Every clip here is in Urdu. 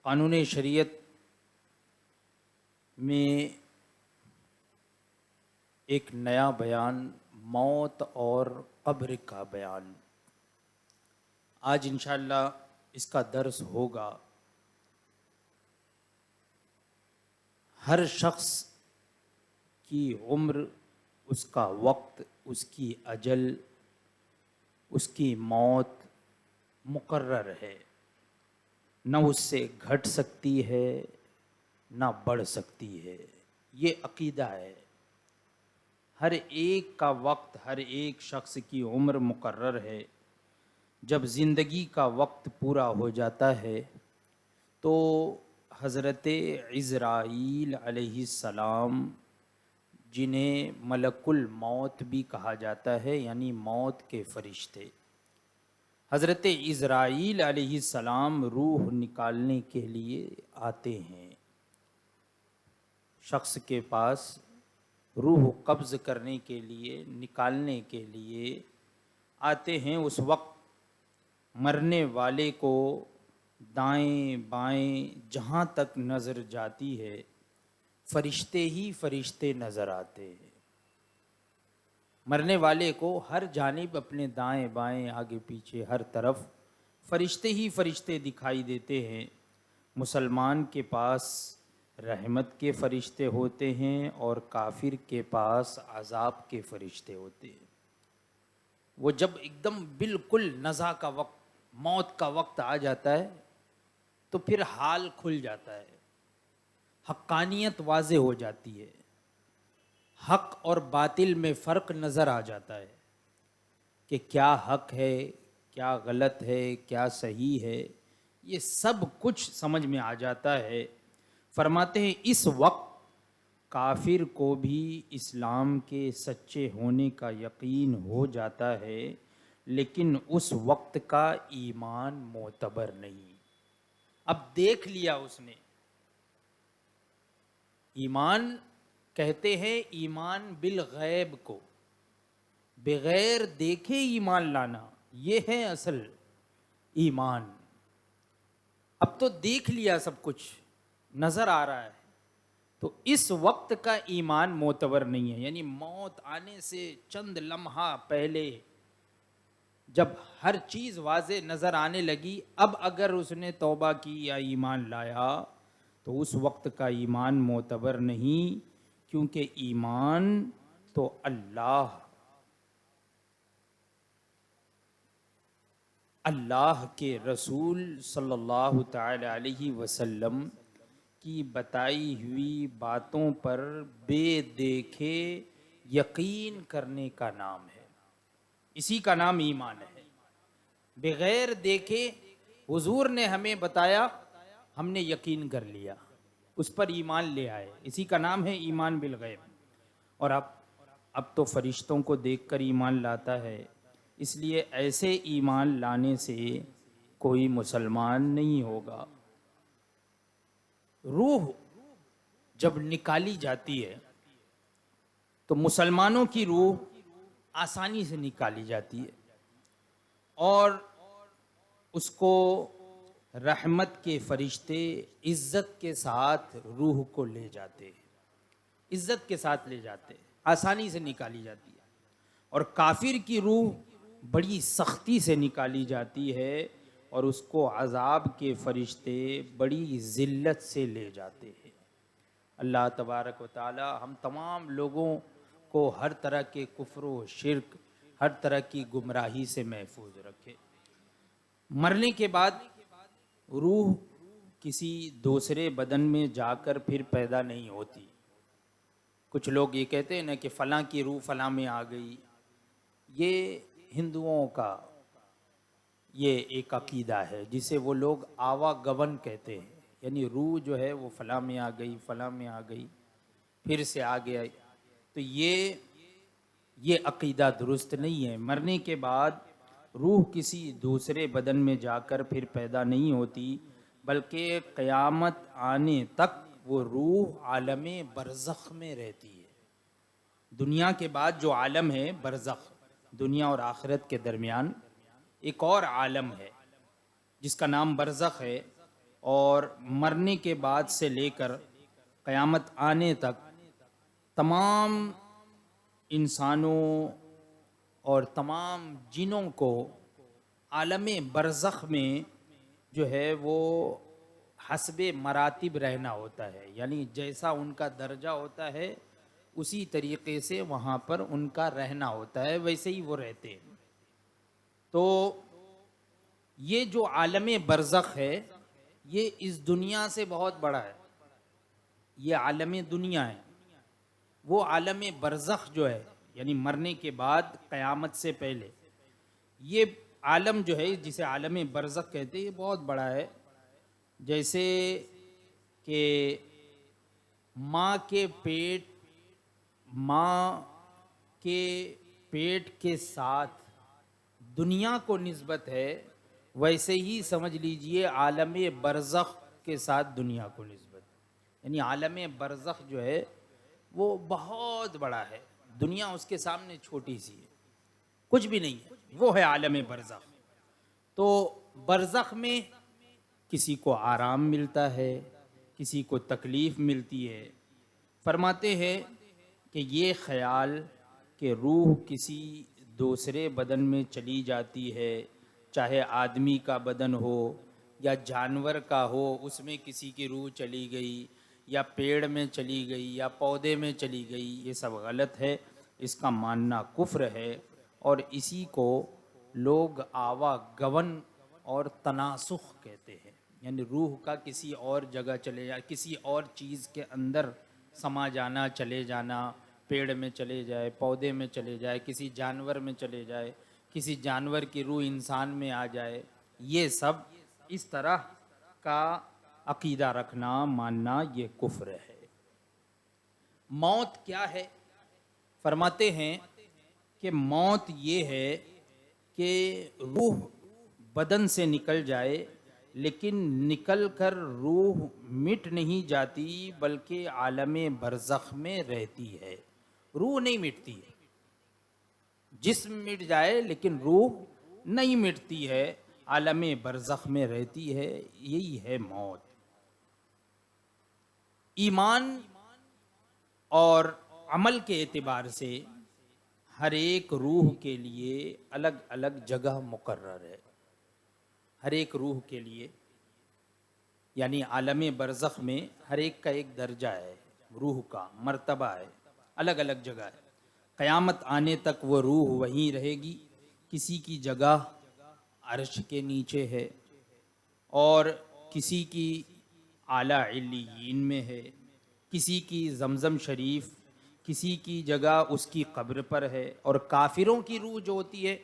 قانون شریعت میں ایک نیا بیان، موت اور قبر کا بیان۔ آج انشاءاللہ اس کا درس ہوگا۔ ہر شخص کی عمر، اس کا وقت، اس کی اجل، اس کی موت مقرر ہے، نہ اس سے گھٹ سکتی ہے نہ بڑھ سکتی ہے۔ یہ عقیدہ ہے۔ ہر ایک کا وقت، ہر ایک شخص کی عمر مقرر ہے۔ جب زندگی کا وقت پورا ہو جاتا ہے تو حضرت عزرائیل علیہ السلام، جنہیں ملک الموت بھی کہا جاتا ہے، یعنی موت کے فرشتے، حضرت عزرائیل علیہ السلام روح نکالنے کے لیے آتے ہیں۔ شخص کے پاس روح قبض کرنے کے لیے، نکالنے کے لیے آتے ہیں۔ اس وقت مرنے والے کو دائیں بائیں جہاں تک نظر جاتی ہے فرشتے ہی فرشتے نظر آتے ہیں۔ مرنے والے کو ہر جانب، اپنے دائیں بائیں آگے پیچھے ہر طرف فرشتے ہی فرشتے دکھائی دیتے ہیں۔ مسلمان کے پاس رحمت کے فرشتے ہوتے ہیں اور کافر کے پاس عذاب کے فرشتے ہوتے ہیں۔ وہ جب ایک دم بالکل نزع کا وقت، موت کا وقت آ جاتا ہے تو پھر حال کھل جاتا ہے، حقانیت واضح ہو جاتی ہے، حق اور باطل میں فرق نظر آ جاتا ہے کہ کیا حق ہے، کیا غلط ہے، کیا صحیح ہے، یہ سب کچھ سمجھ میں آ جاتا ہے۔ فرماتے ہیں اس وقت کافر کو بھی اسلام کے سچے ہونے کا یقین ہو جاتا ہے، لیکن اس وقت کا ایمان معتبر نہیں۔ اب دیکھ لیا اس نے ایمان، کہتے ہیں ایمان بالغیب کو، بغیر دیکھے ایمان لانا، یہ ہے اصل ایمان۔ اب تو دیکھ لیا، سب کچھ نظر آ رہا ہے، تو اس وقت کا ایمان معتبر نہیں ہے۔ یعنی موت آنے سے چند لمحہ پہلے جب ہر چیز واضح نظر آنے لگی، اب اگر اس نے توبہ کی یا ایمان لایا تو اس وقت کا ایمان معتبر نہیں، کیونکہ ایمان تو اللہ کے رسول صلی اللہ تعالی علیہ وسلم کی بتائی ہوئی باتوں پر بے دیکھے یقین کرنے کا نام ہے۔ اسی کا نام ایمان ہے۔ بغیر دیکھے حضور نے ہمیں بتایا، ہم نے یقین کر لیا، اس پر ایمان لے آئے، اسی کا نام ہے ایمان بالغیب۔ اور اب تو فرشتوں کو دیکھ کر ایمان لاتا ہے، اس لیے ایسے ایمان لانے سے کوئی مسلمان نہیں ہوگا۔ روح جب نکالی جاتی ہے تو مسلمانوں کی روح آسانی سے نکالی جاتی ہے، اور اس کو رحمت کے فرشتے عزت کے ساتھ روح کو لے جاتے ہیں، عزت کے ساتھ لے جاتے ہیں، آسانی سے نکالی جاتی ہے۔ اور کافر کی روح بڑی سختی سے نکالی جاتی ہے، اور اس کو عذاب کے فرشتے بڑی ذلت سے لے جاتے ہیں۔ اللہ تبارک و تعالی ہم تمام لوگوں کو ہر طرح کے کفر و شرک، ہر طرح کی گمراہی سے محفوظ رکھے۔ مرنے کے بعد روح کسی دوسرے بدن میں جا کر پھر پیدا نہیں ہوتی۔ کچھ لوگ یہ کہتے ہیں نا کہ فلاں کی روح فلاں میں آ گئی، یہ ہندوؤں کا یہ ایک عقیدہ ہے جسے وہ لوگ آوا گون کہتے ہیں، یعنی روح جو ہے وہ فلاں میں آ گئی، فلاں میں آ گئی، پھر سے آ گیا۔ تو یہ عقیدہ درست نہیں ہے۔ مرنے کے بعد روح کسی دوسرے بدن میں جا کر پھر پیدا نہیں ہوتی، بلکہ قیامت آنے تک وہ روح عالم برزخ میں رہتی ہے۔ دنیا کے بعد جو عالم ہے برزخ، دنیا اور آخرت کے درمیان ایک اور عالم ہے جس کا نام برزخ ہے۔ اور مرنے کے بعد سے لے کر قیامت آنے تک تمام انسانوں اور تمام جنوں کو عالم برزخ میں جو ہے وہ حسب مراتب رہنا ہوتا ہے، یعنی جیسا ان کا درجہ ہوتا ہے اسی طریقے سے وہاں پر ان کا رہنا ہوتا ہے، ویسے ہی وہ رہتے ہیں۔ تو یہ جو عالم برزخ ہے یہ اس دنیا سے بہت بڑا ہے، یہ عالم دنیا ہے۔ وہ عالم برزخ جو ہے یعنی مرنے کے بعد قیامت سے پہلے، یہ عالم جو ہے جسے عالم برزخ کہتے ہیں یہ بہت بڑا ہے۔ جیسے کہ ماں کے پیٹ کے ساتھ دنیا کو نسبت ہے، ویسے ہی سمجھ لیجئے عالم برزخ کے ساتھ دنیا کو نسبت ہے، یعنی عالم برزخ جو ہے وہ بہت بڑا ہے، دنیا اس کے سامنے چھوٹی سی ہے، کچھ بھی نہیں ہے، وہ ہے عالم برزخ۔ تو برزخ میں کسی کو آرام ملتا ہے، کسی کو تکلیف ملتی ہے۔ فرماتے ہیں کہ یہ خیال کہ روح کسی دوسرے بدن میں چلی جاتی ہے، چاہے آدمی کا بدن ہو یا جانور کا ہو، اس میں کسی کی روح چلی گئی یا پیڑ میں چلی گئی یا پودے میں چلی گئی، یہ سب غلط ہے، اس کا ماننا کفر ہے، اور اسی کو لوگ آوا گون اور تناسخ کہتے ہیں، یعنی روح کا کسی اور جگہ چلے جا، کسی اور چیز کے اندر سما جانا، چلے جانا، پیڑ میں چلے جائے، پودے میں چلے جائے، کسی جانور میں چلے جائے، کسی جانور کی روح انسان میں آ جائے، یہ سب اس طرح کا عقیدہ رکھنا، ماننا، یہ کفر ہے۔ موت کیا ہے؟ فرماتے ہیں کہ موت یہ ہے کہ روح بدن سے نکل جائے، لیکن نکل کر روح مٹ نہیں جاتی بلکہ عالم برزخ میں رہتی ہے، روح نہیں مٹتی ہے، جسم مٹ جائے لیکن روح نہیں مٹتی ہے، عالم برزخ میں رہتی ہے، یہی ہے موت۔ ایمان اور عمل کے اعتبار سے ہر ایک روح کے لیے الگ الگ جگہ مقرر ہے، ہر ایک روح کے لیے، یعنی عالم برزخ میں ہر ایک کا ایک درجہ ہے، روح کا مرتبہ ہے، الگ الگ جگہ ہے۔ قیامت آنے تک وہ روح وہیں رہے گی، کسی کی جگہ عرش کے نیچے ہے، اور کسی کی اعلیٰ علیین میں ہے، کسی کی زمزم شریف، کسی کی جگہ اس کی قبر پر ہے، اور کافروں کی روح جو ہوتی ہے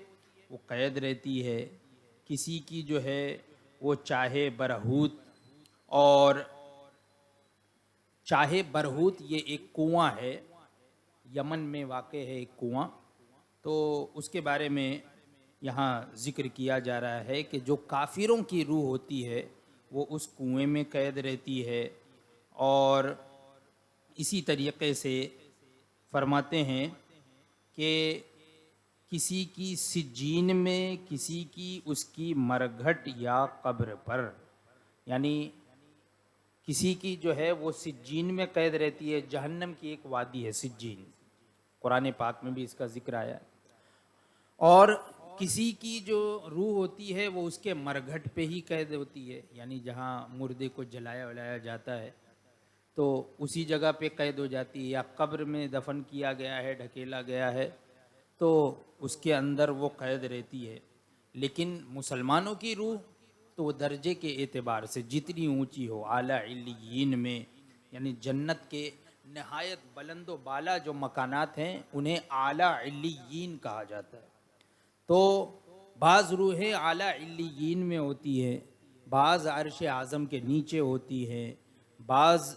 وہ قید رہتی ہے، کسی کی جو ہے وہ چاہے برہوت یہ ایک کنواں ہے، یمن میں واقع ہے ایک کنواں، تو اس کے بارے میں یہاں ذکر کیا جا رہا ہے کہ جو کافروں کی روح ہوتی ہے وہ اس کنویں میں قید رہتی ہے، اور اسی طریقے سے فرماتے ہیں کہ کسی کی سجین میں، کسی کی اس کی مرگھٹ یا قبر پر، یعنی کسی کی جو ہے وہ سجین میں قید رہتی ہے، جہنم کی ایک وادی ہے سجین، قرآن پاک میں بھی اس کا ذکر آیا ہے، اور کسی کی جو روح ہوتی ہے وہ اس کے مرگھٹ پہ ہی قید ہوتی ہے، یعنی جہاں مردے کو جلایا ولایا جاتا ہے تو اسی جگہ پہ قید ہو جاتی ہے، یا قبر میں دفن کیا گیا ہے، ڈھکیلا گیا ہے تو اس کے اندر وہ قید رہتی ہے۔ لیکن مسلمانوں کی روح تو وہ درجے کے اعتبار سے جتنی اونچی ہو، اعلیٰ علیین میں، یعنی جنت کے نہایت بلند و بالا جو مکانات ہیں انہیں اعلیٰ علیین کہا جاتا ہے۔ تو بعض روحیں اعلیٰ علیین میں ہوتی ہیں، بعض عرش اعظم کے نیچے ہوتی ہیں، بعض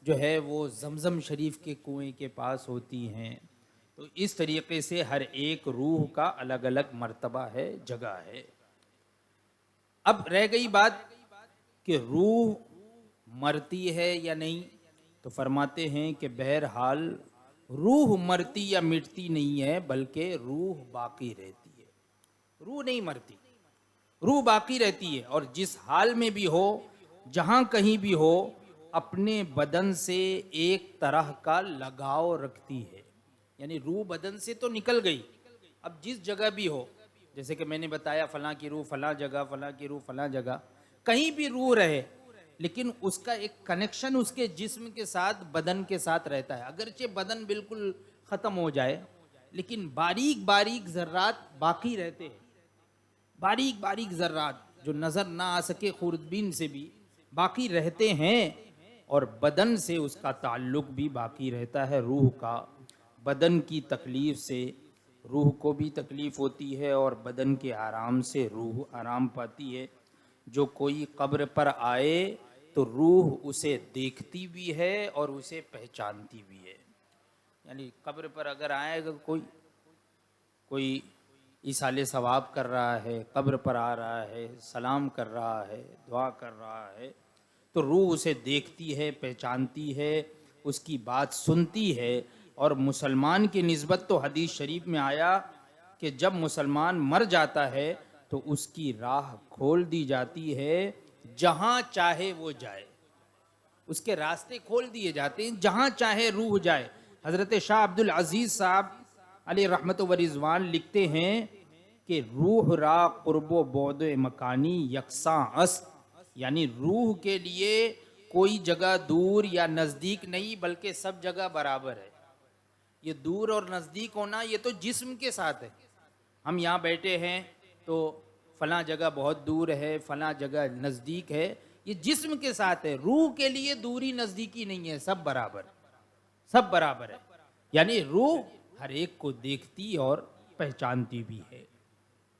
جو ہے وہ زمزم شریف کے کنویں کے پاس ہوتی ہیں، تو اس طریقے سے ہر ایک روح کا الگ الگ مرتبہ ہے، جگہ ہے۔ اب رہ گئی بات کہ روح مرتی ہے یا نہیں، تو فرماتے ہیں کہ بہرحال روح مرتی یا مٹتی نہیں ہے بلکہ روح باقی رہتی ہے، روح نہیں مرتی، روح باقی رہتی ہے، اور جس حال میں بھی ہو جہاں کہیں بھی ہو اپنے بدن سے ایک طرح کا لگاؤ رکھتی ہے. یعنی روح بدن سے تو نکل گئی، اب جس جگہ بھی ہو، جیسے کہ میں نے بتایا فلاں کی روح فلاں جگہ، فلاں کی روح فلاں جگہ، کہیں بھی روح رہے لیکن اس کا ایک کنیکشن اس کے جسم کے ساتھ، بدن کے ساتھ رہتا ہے. اگرچہ بدن بالکل ختم ہو جائے لیکن باریک باریک ذرات باقی رہتے ہیں. باریک باریک ذرات جو نظر نہ آ سکے خوردبین سے بھی باقی رہتے ہیں، اور بدن سے اس کا تعلق بھی باقی رہتا ہے. روح کا بدن کی تکلیف سے روح کو بھی تکلیف ہوتی ہے، اور بدن کے آرام سے روح آرام پاتی ہے. جو کوئی قبر پر آئے تو روح اسے دیکھتی بھی ہے اور اسے پہچانتی بھی ہے. یعنی قبر پر اگر آئے گا کوئی ایصال ثواب کر رہا ہے، قبر پر آ رہا ہے، سلام کر رہا ہے، دعا کر رہا ہے، تو روح اسے دیکھتی ہے، پہچانتی ہے، اس کی بات سنتی ہے. اور مسلمان کی نسبت تو حدیث شریف میں آیا کہ جب مسلمان مر جاتا ہے تو اس کی راہ کھول دی جاتی ہے، جہاں چاہے وہ جائے. اس کے راستے کھول دیے جاتے ہیں، جہاں چاہے روح جائے. حضرت شاہ عبد العزیز صاحب علیہ رحمت و رضوان لکھتے ہیں کہ روح را قرب و بعد مکانی یکساں است. یعنی روح کے لیے کوئی جگہ دور یا نزدیک نہیں بلکہ سب جگہ برابر ہے. یہ دور اور نزدیک ہونا یہ تو جسم کے ساتھ ہے. ہم یہاں بیٹھے ہیں تو فلاں جگہ بہت دور ہے، فلاں جگہ نزدیک ہے، یہ جسم کے ساتھ ہے. روح کے لیے دوری نزدیکی نہیں ہے، سب برابر، سب برابر ہے. یعنی روح ہر ایک کو دیکھتی اور پہچانتی بھی ہے.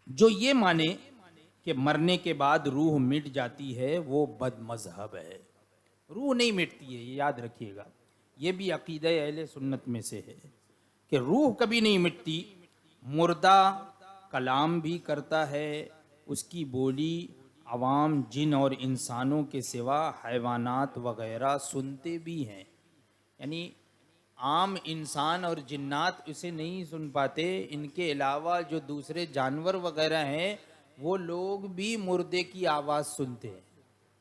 جو یہ مانے کہ مرنے کے بعد روح مٹ جاتی ہے وہ بد مذہب ہے. روح نہیں مٹتی ہے، یہ یاد رکھیے گا. یہ بھی عقیدہ اہل سنت میں سے ہے کہ روح کبھی نہیں مٹتی. مردہ کلام بھی کرتا ہے، اس کی بولی عوام جن اور انسانوں کے سوا حیوانات وغیرہ سنتے بھی ہیں. یعنی عام انسان اور جنات اسے نہیں سن پاتے، ان کے علاوہ جو دوسرے جانور وغیرہ ہیں وہ لوگ بھی مردے کی آواز سنتے ہیں.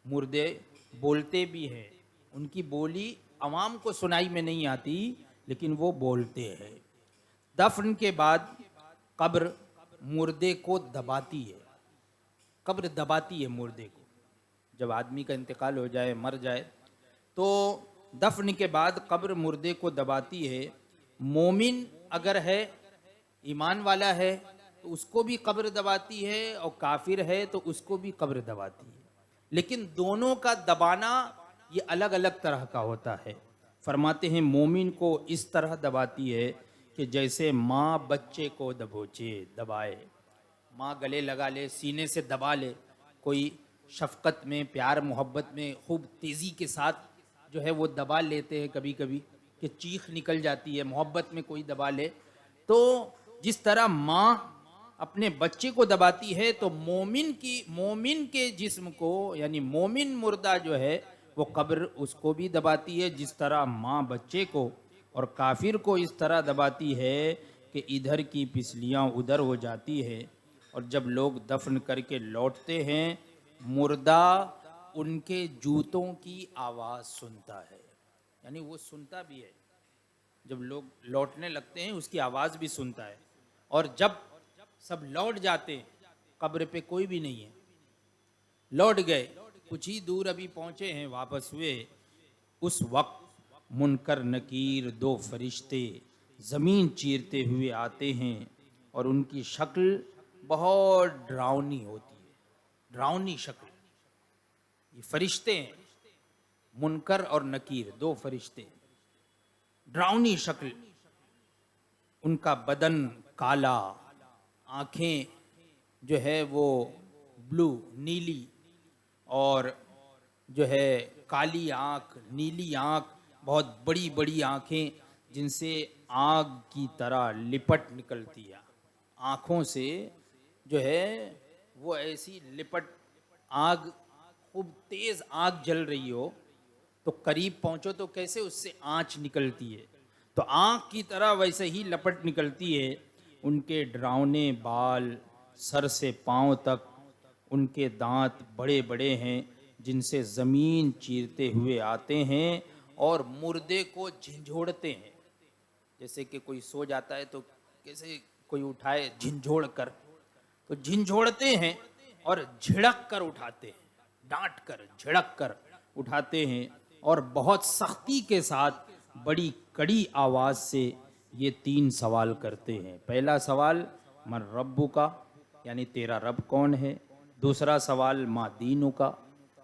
مردے بولتے بھی ہیں، ان کی بولی عوام کو سنائی میں نہیں آتی لیکن وہ بولتے ہیں. دفن کے بعد قبر مردے کو دباتی ہے. قبر دباتی ہے مردے کو. جب آدمی کا انتقال ہو جائے، مر جائے، تو دفن کے بعد قبر مردے کو دباتی ہے. مومن اگر ہے، ایمان والا ہے، تو اس کو بھی قبر دباتی ہے، اور کافر ہے تو اس کو بھی قبر دباتی ہے. لیکن دونوں کا دبانا یہ الگ الگ طرح کا ہوتا ہے. فرماتے ہیں مومن کو اس طرح دباتی ہے کہ جیسے ماں بچے کو دبائے. ماں گلے لگا لے، سینے سے دبا لے. کوئی شفقت میں، پیار محبت میں خوب تیزی کے ساتھ جو ہے وہ دبا لیتے ہیں کبھی کبھی کہ چیخ نکل جاتی ہے. محبت میں کوئی دبا لے تو جس طرح ماں اپنے بچے کو دباتی ہے تو مومن کے جسم کو، یعنی مومن مردہ جو ہے وہ قبر اس کو بھی دباتی ہے جس طرح ماں بچے کو، اور کافر کو اس طرح دباتی ہے کہ ادھر کی پسلیاں ادھر ہو جاتی ہے. اور جب لوگ دفن کر کے لوٹتے ہیں، مردہ ان کے جوتوں کی آواز سنتا ہے. یعنی وہ سنتا بھی ہے، جب لوگ لوٹنے لگتے ہیں اس کی آواز بھی سنتا ہے. اور جب سب لوٹ جاتے ہیں، قبر پہ کوئی بھی نہیں ہے، لوٹ گئے، کچھ ہی دور ابھی پہنچے ہیں، واپس ہوئے، اس وقت منکر نکیر دو فرشتے زمین چیرتے ہوئے آتے ہیں اور ان کی شکل بہت ڈراؤنی ہوتی ہے. ڈراؤنی شکل. یہ فرشتے ہیں، منکر اور نکیر، دو فرشتے، ڈراؤنی شکل. ان کا بدن کالا، آنکھیں جو ہے وہ بلو، نیلی، اور جو ہے کالی آنکھ، نیلی آنکھ، بہت بڑی بڑی آنکھیں جن سے آگ کی طرح لپٹ نکلتی ہے. آنکھوں سے جو ہے وہ ایسی لپٹ، آگ خوب تیز آگ جل رہی ہو تو قریب پہنچو تو کیسے اس سے آنچ نکلتی ہے، تو آنکھ کی طرح ویسے ہی لپٹ نکلتی ہے. ان کے ڈراؤنے بال سر سے پاؤں تک، ان کے دانت بڑے بڑے ہیں جن سے زمین چیرتے ہوئے آتے ہیں اور مردے کو جھنجھوڑتے ہیں. جیسے کہ کوئی سو جاتا ہے تو کیسے کوئی اٹھائے جھنجھوڑ کر، تو جھنجھوڑتے ہیں اور جھڑک کر اٹھاتے ہیں، ڈانٹ کر جھڑک کر اٹھاتے ہیں، اور بہت سختی کے ساتھ بڑی کڑی آواز سے یہ 3 سوال کرتے ہیں. پہلا سوال من ربو کا، یعنی تیرا رب کون ہے. دوسرا سوال ما دینو کا،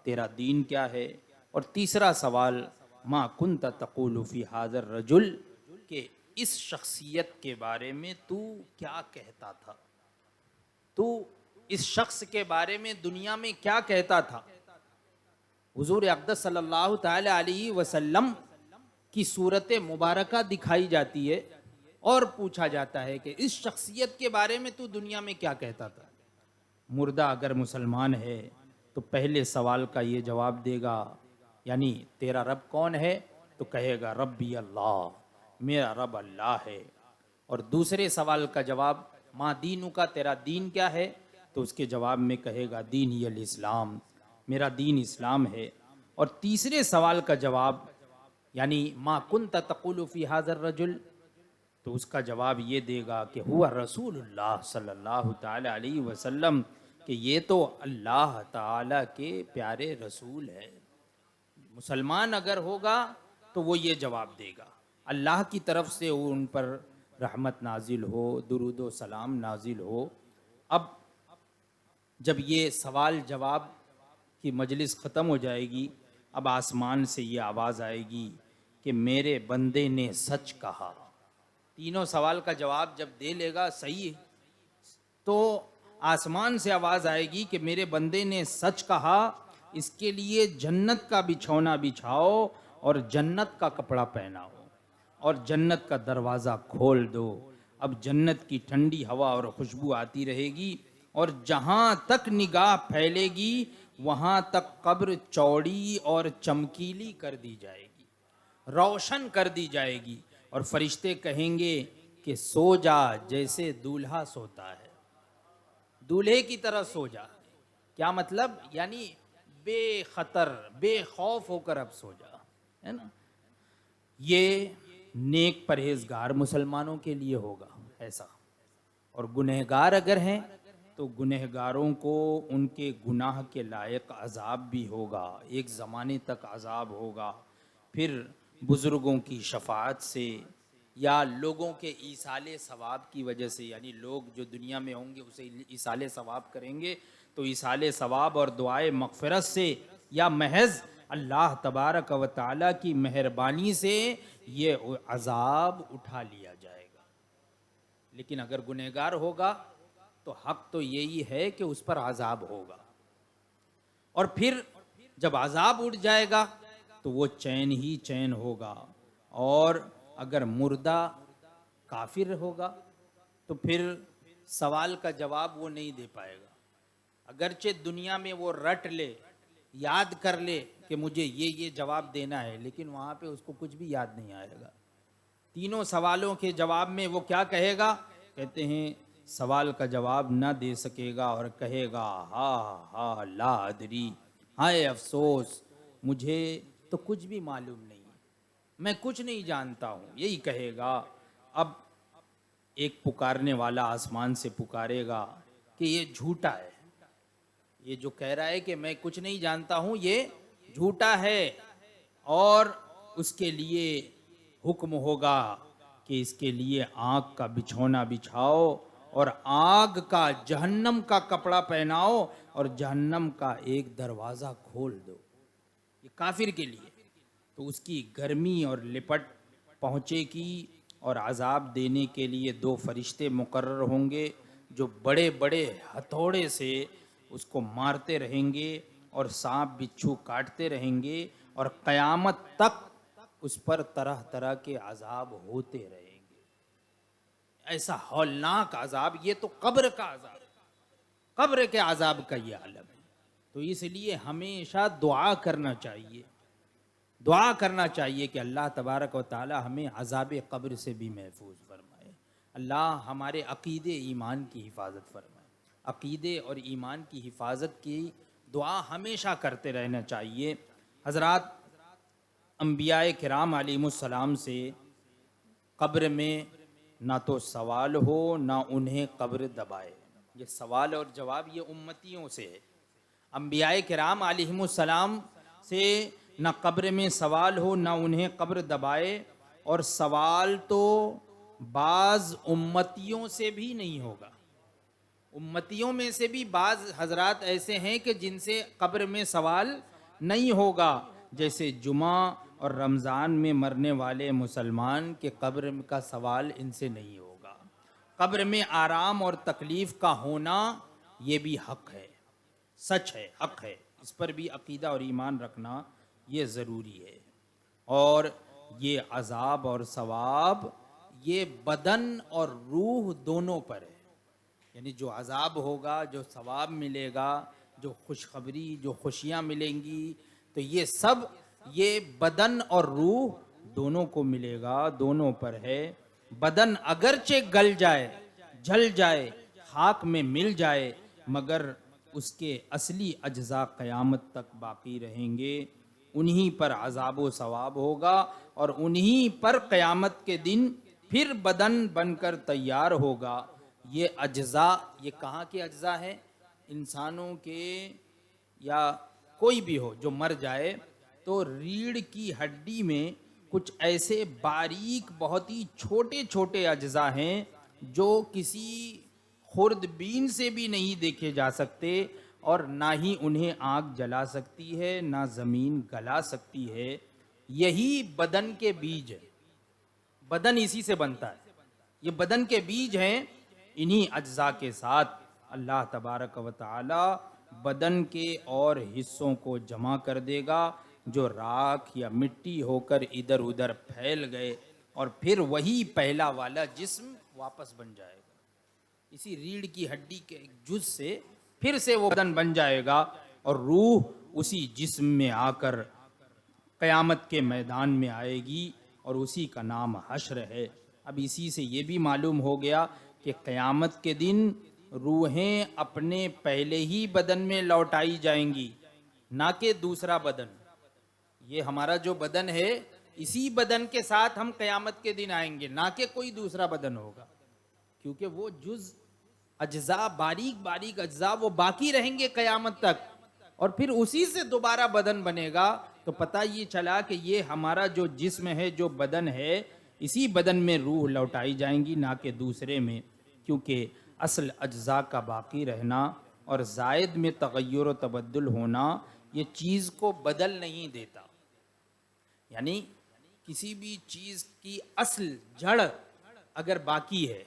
تیرا دین کیا ہے. اور تیسرا سوال ما کنت تقول فی ھذا الرجل، کہ اس شخصیت کے بارے میں تو کیا کہتا تھا، تو اس شخص کے بارے میں دنیا میں کیا کہتا تھا. حضور اقدس صلی اللہ تعالی علیہ وسلم کی صورت مبارکہ دکھائی جاتی ہے اور پوچھا جاتا ہے کہ اس شخصیت کے بارے میں تو دنیا میں کیا کہتا تھا. مردہ اگر مسلمان ہے تو پہلے سوال کا یہ جواب دے گا، یعنی تیرا رب کون ہے، تو کہے گا ربی اللہ، میرا رب اللہ ہے. اور دوسرے سوال کا جواب ما دینو کا، تیرا دین کیا ہے، تو اس کے جواب میں کہے گا دینی الاسلام، میرا دین اسلام ہے. اور تیسرے سوال کا جواب یعنی ما کنت تقول فی ھذا الرجل، تو اس کا جواب یہ دے گا کہ ہوا رسول اللہ صلی اللہ تعالی علیہ وسلم، کہ یہ تو اللہ تعالی کے پیارے رسول ہے. مسلمان اگر ہوگا تو وہ یہ جواب دے گا، اللہ کی طرف سے ان پر رحمت نازل ہو، درود و سلام نازل ہو. اب جب یہ سوال جواب کی مجلس ختم ہو جائے گی، اب آسمان سے یہ آواز آئے گی کہ میرے بندے نے سچ کہا. تینوں سوال کا جواب جب دے لے گا صحیح، تو آسمان سے آواز آئے گی کہ میرے بندے نے سچ کہا، اس کے لیے جنت کا بچھونا بچھاؤ اور جنت کا کپڑا پہناؤ اور جنت کا دروازہ کھول دو. اب جنت کی ٹھنڈی ہوا اور خوشبو آتی رہے گی، اور جہاں تک نگاہ پھیلے گی وہاں تک قبر چوڑی اور چمکیلی کر دی جائے گی، روشن کر دی جائے گی. اور فرشتے کہیں گے کہ سو جا جیسے دولہا سوتا ہے، دولہے کی طرح سو جا. کیا مطلب؟ یعنی بے خطر بے خوف ہو کر اب سو جا، ہے نا. یہ نیک پرہیزگار مسلمانوں کے لیے ہوگا ایسا. اور گنہگار اگر ہیں تو گنہگاروں کو ان کے گناہ کے لائق عذاب بھی ہوگا، ایک زمانے تک عذاب ہوگا. پھر بزرگوں کی شفاعت سے یا لوگوں کے ایصال ثواب کی وجہ سے، یعنی لوگ جو دنیا میں ہوں گے اسے ایصال ثواب کریں گے، تو ایصال ثواب اور دعائے مغفرت سے یا محض اللہ تبارک و تعالیٰ کی مہربانی سے یہ عذاب اٹھا لیا جائے گا. لیکن اگر گنہگار ہوگا تو حق تو یہی ہے کہ اس پر عذاب ہوگا. اور پھر جب عذاب اٹھ جائے گا تو وہ چین ہی چین ہوگا. اور اگر مردہ کافر ہوگا تو پھر سوال کا جواب وہ نہیں دے پائے گا، اگرچہ دنیا میں وہ رٹ لے، یاد کر لے کہ مجھے یہ جواب دینا ہے، لیکن وہاں پہ اس کو کچھ بھی یاد نہیں آئے گا. تینوں سوالوں کے جواب میں وہ کیا کہے گا؟ کہتے ہیں سوال کا جواب نہ دے سکے گا اور کہے گا ہا ہا لا ادری، ہائے افسوس مجھے تو کچھ بھی معلوم نہیں، میں کچھ نہیں جانتا ہوں، یہی کہے گا. اب ایک پکارنے والا آسمان سے پکارے گا کہ یہ جھوٹا ہے، یہ جو کہہ رہا ہے کہ میں کچھ نہیں جانتا ہوں یہ جھوٹا ہے. اور اس کے لیے حکم ہوگا کہ اس کے لیے آگ کا بچھونا بچھاؤ اور آگ کا جہنم کا کپڑا پہناؤ اور جہنم کا ایک دروازہ کھول دو. یہ کافر کے لیے تو اس کی گرمی اور لپٹ پہنچے گی، اور عذاب دینے کے لیے 2 فرشتے مقرر ہوں گے جو بڑے بڑے ہتھوڑے سے اس کو مارتے رہیں گے اور سانپ بچھو کاٹتے رہیں گے، اور قیامت تک اس پر طرح طرح کے عذاب ہوتے رہیں گے. ایسا ہولناک عذاب، یہ تو قبر کا عذاب، قبر کے عذاب کا یہ عالم ہے. تو اس لیے ہمیشہ دعا کرنا چاہیے، دعا کرنا چاہیے کہ اللہ تبارک و تعالی ہمیں عذاب قبر سے بھی محفوظ فرمائے. اللہ ہمارے عقیدے ایمان کی حفاظت فرمائے. عقیدے اور ایمان کی حفاظت کی دعا ہمیشہ کرتے رہنا چاہیے۔ حضرات، انبیاء کرام علیہ السلام سے قبر میں نہ تو سوال ہو نہ انہیں قبر دبائے۔ یہ سوال اور جواب یہ امتیوں سے ہے۔ انبیاء کرام علیہ السلام سے نہ قبر میں سوال ہو نہ انہیں قبر دبائے، اور سوال تو بعض امتیوں سے بھی نہیں ہوگا۔ امتیوں میں سے بھی بعض حضرات ایسے ہیں کہ جن سے قبر میں سوال نہیں ہوگا، جیسے جمعہ اور رمضان میں مرنے والے مسلمان کے قبر کا سوال ان سے نہیں ہوگا۔ قبر میں آرام اور تکلیف کا ہونا یہ بھی حق ہے، سچ ہے، حق ہے، اس پر بھی عقیدہ اور ایمان رکھنا یہ ضروری ہے۔ اور یہ عذاب اور ثواب یہ بدن اور روح دونوں پر ہے، یعنی جو عذاب ہوگا، جو ثواب ملے گا، جو خوشخبری، جو خوشیاں ملیں گی، تو یہ سب یہ بدن اور روح دونوں کو ملے گا، دونوں پر ہے۔ بدن اگرچہ گل جائے، جل جائے، خاک میں مل جائے، مگر اس کے اصلی اجزاء قیامت تک باقی رہیں گے، انہی پر عذاب و ثواب ہوگا، اور انہی پر قیامت کے دن پھر بدن بن کر تیار ہوگا۔ یہ اجزاء، یہ کہاں کے اجزاء ہیں؟ انسانوں کے یا کوئی بھی ہو جو مر جائے تو ریڑھ کی ہڈی میں کچھ ایسے باریک بہت ہی چھوٹے چھوٹے اجزاء ہیں جو کسی خوردبین سے بھی نہیں دیکھے جا سکتے، اور نہ ہی انہیں آگ جلا سکتی ہے، نہ زمین گلا سکتی ہے۔ یہی بدن کے بیج ہے، بدن اسی سے بنتا ہے، یہ بدن کے بیج ہیں۔ انہی اجزاء کے ساتھ اللہ تبارک و تعالی بدن کے اور حصوں کو جمع کر دے گا جو راکھ یا مٹی ہو کر ادھر ادھر پھیل گئے، اور پھر وہی پہلا والا جسم واپس بن جائے گا۔ اسی ریڑھ کی ہڈی کے ایک جز سے پھر سے وہ بدن بن جائے گا، اور روح اسی جسم میں آ کر قیامت کے میدان میں آئے گی، اور اسی کا نام حشر ہے۔ اب اسی سے یہ بھی معلوم ہو گیا کہ قیامت کے دن روحیں اپنے پہلے ہی بدن میں لوٹائی جائیں گی، نہ کہ دوسرا بدن۔ یہ ہمارا جو بدن ہے، اسی بدن کے ساتھ ہم قیامت کے دن آئیں گے، نہ کہ کوئی دوسرا بدن ہوگا، کیونکہ وہ جز اجزاء، باریک باریک اجزاء وہ باقی رہیں گے قیامت تک، اور پھر اسی سے دوبارہ بدن بنے گا۔ تو پتہ یہ چلا کہ یہ ہمارا جو جسم ہے، جو بدن ہے، اسی بدن میں روح لوٹائی جائیں گی، نہ کہ دوسرے میں، کیونکہ اصل اجزاء کا باقی رہنا اور زائد میں تغیر و تبدل ہونا یہ چیز کو بدل نہیں دیتا۔ یعنی کسی بھی چیز کی اصل جڑ اگر باقی ہے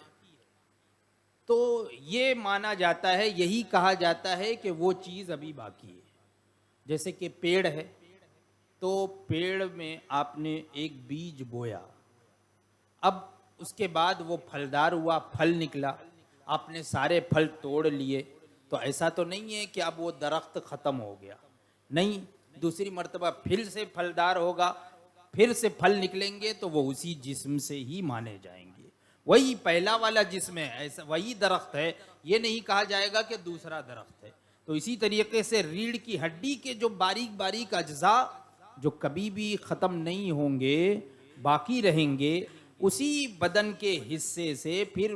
تو یہ مانا جاتا ہے، یہی کہا جاتا ہے کہ وہ چیز ابھی باقی ہے۔ جیسے کہ پیڑ ہے، تو پیڑ میں آپ نے ایک بیج بویا، اب اس کے بعد وہ پھلدار ہوا، پھل نکلا، آپ نے سارے پھل توڑ لیے، تو ایسا تو نہیں ہے کہ اب وہ درخت ختم ہو گیا، نہیں، دوسری مرتبہ پھر سے پھلدار ہوگا، پھر سے پھل نکلیں گے، تو وہ اسی جسم سے ہی مانے جائیں گے، وہی پہلا والا جسم ہے، ایسا وہی درخت ہے، یہ نہیں کہا جائے گا کہ دوسرا درخت ہے۔ تو اسی طریقے سے ریڑھ کی ہڈی کے جو باریک باریک اجزاء جو کبھی بھی ختم نہیں ہوں گے، باقی رہیں گے، اسی بدن کے حصے سے پھر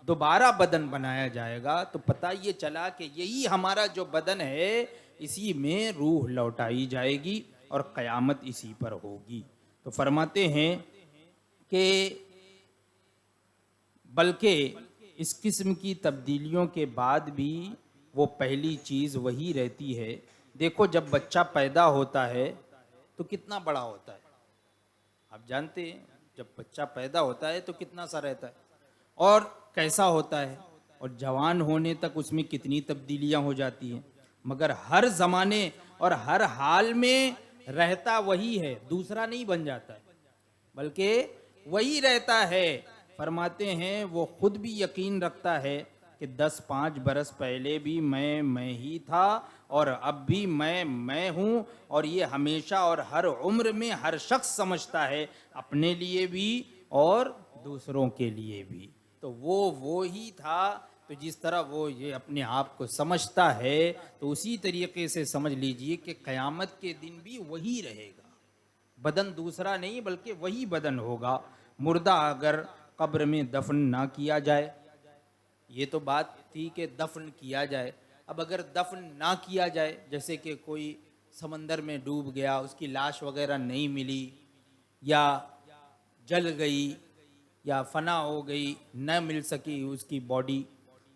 دوبارہ بدن بنایا جائے گا۔ تو پتہ یہ چلا کہ یہی ہمارا جو بدن ہے، اسی میں روح لوٹائی جائے گی اور قیامت اسی پر ہوگی۔ تو فرماتے ہیں کہ بلکہ اس قسم کی تبدیلیوں کے بعد بھی وہ پہلی چیز وہی رہتی ہے۔ دیکھو جب بچہ پیدا ہوتا ہے تو کتنا بڑا ہوتا ہے، آپ جانتے ہیں جب بچہ پیدا ہوتا ہے تو کتنا سا رہتا ہے اور کیسا ہوتا ہے، اور جوان ہونے تک اس میں کتنی تبدیلیاں ہو جاتی ہیں، مگر ہر زمانے اور ہر حال میں رہتا وہی ہے، دوسرا نہیں بن جاتا ہے بلکہ وہی رہتا ہے۔ فرماتے ہیں وہ خود بھی یقین رکھتا ہے کہ 10-5 برس پہلے بھی میں ہی تھا، اور اب بھی میں ہوں، اور یہ ہمیشہ اور ہر عمر میں ہر شخص سمجھتا ہے، اپنے لیے بھی اور دوسروں کے لیے بھی۔ تو وہ ہی تھا تو جس طرح وہ یہ اپنے آپ کو سمجھتا ہے تو اسی طریقے سے سمجھ لیجئے کہ قیامت کے دن بھی وہی رہے گا، بدن دوسرا نہیں بلکہ وہی بدن ہوگا۔ مردہ اگر قبر میں دفن نہ کیا جائے، یہ تو بات تھی کہ دفن کیا جائے، اب اگر دفن نہ کیا جائے، جیسے کہ کوئی سمندر میں ڈوب گیا، اس کی لاش وغیرہ نہیں ملی، یا جل گئی، یا فنا ہو گئی، نہ مل سکی اس کی باڈی،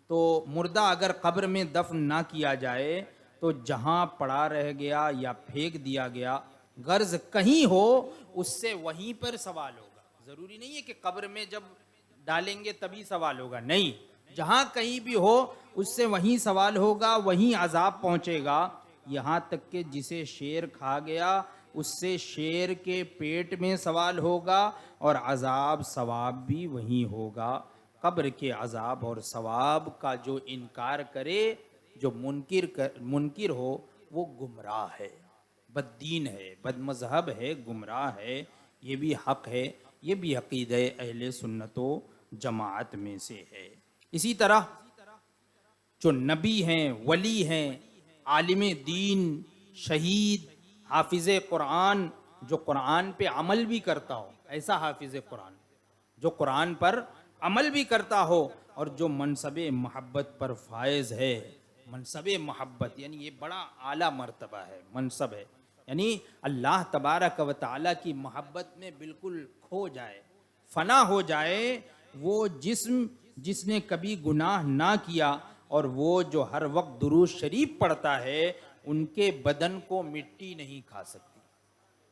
تو مردہ اگر قبر میں دفن نہ کیا جائے تو جہاں پڑا رہ گیا یا پھینک دیا گیا، غرض کہیں ہو، اس سے وہیں پر سوال ہوگا۔ ضروری نہیں ہے کہ قبر میں جب ڈالیں گے تبھی سوال ہوگا، نہیں، جہاں کہیں بھی ہو اس سے وہیں سوال ہوگا، وہیں عذاب پہنچے گا، یہاں تک کہ جسے شیر کھا گیا اس سے شیر کے پیٹ میں سوال ہوگا، اور عذاب ثواب بھی وہیں ہوگا۔ قبر کے عذاب اور ثواب کا جو انکار کرے، جو منکر ہو، وہ گمراہ ہے، بد دین ہے، بد مذہب ہے، گمراہ ہے۔ یہ بھی حق ہے، یہ بھی عقیدہ اہل سنت و جماعت میں سے ہے۔ اسی طرح جو نبی ہیں، ولی ہیں، عالم دین، شہید، حافظ قرآن، جو قرآن پہ عمل بھی کرتا ہو، ایسا حافظ قرآن جو قرآن پر عمل بھی کرتا ہو، اور جو منصب محبت پر فائز ہے۔ منصب محبت یعنی یہ بڑا اعلیٰ مرتبہ ہے، منصب ہے، یعنی اللہ تبارک و تعالیٰ کی محبت میں بالکل کھو جائے، فنا ہو جائے۔ وہ جسم جس نے کبھی گناہ نہ کیا اور وہ جو ہر وقت درود شریف پڑھتا ہے، ان کے بدن کو مٹی نہیں کھا سکتی۔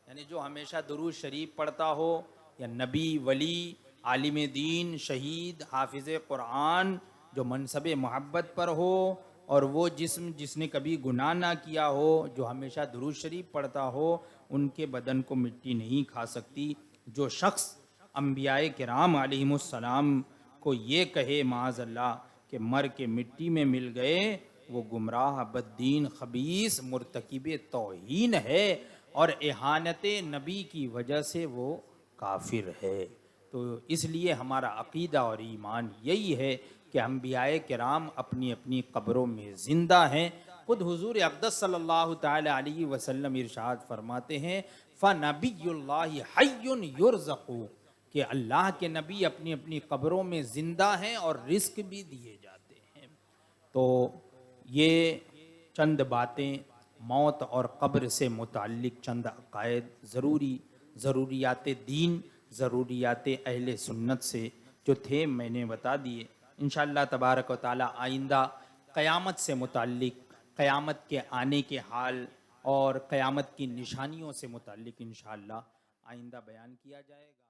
یعنی جو ہمیشہ درود شریف پڑھتا ہو، یا نبی، ولی، عالم دین، شہید، حافظ قرآن، جو منصب محبت پر ہو، اور وہ جسم جس نے کبھی گناہ نہ کیا ہو، جو ہمیشہ درود شریف پڑھتا ہو، ان کے بدن کو مٹی نہیں کھا سکتی۔ جو شخص انبیاء کرام علیہم السلام کو یہ کہے معاذ اللہ کہ مر کے مٹی میں مل گئے، وہ گمراہ، بددین، خبیث، مرتکب توہین ہے، اور اہانت نبی کی وجہ سے وہ کافر ہے۔ تو اس لیے ہمارا عقیدہ اور ایمان یہی ہے کہ انبیاء کرام اپنی اپنی قبروں میں زندہ ہیں۔ خود حضور اقدس صلی اللہ تعالی علیہ وسلم ارشاد فرماتے ہیں، فَنَبِيُّ اللَّهِ حَيٌّ يُرْزَقُ، کہ اللہ کے نبی اپنی اپنی قبروں میں زندہ ہیں اور رزق بھی دیے جاتے ہیں۔ تو یہ چند باتیں موت اور قبر سے متعلق، چند عقائد، ضروریات دین، ضروریات اہل سنت سے جو تھے، میں نے بتا دیے۔ انشاءاللہ تبارک و تعالی آئندہ قیامت سے متعلق، قیامت کے آنے کے حال اور قیامت کی نشانیوں سے متعلق انشاءاللہ آئندہ بیان کیا جائے گا۔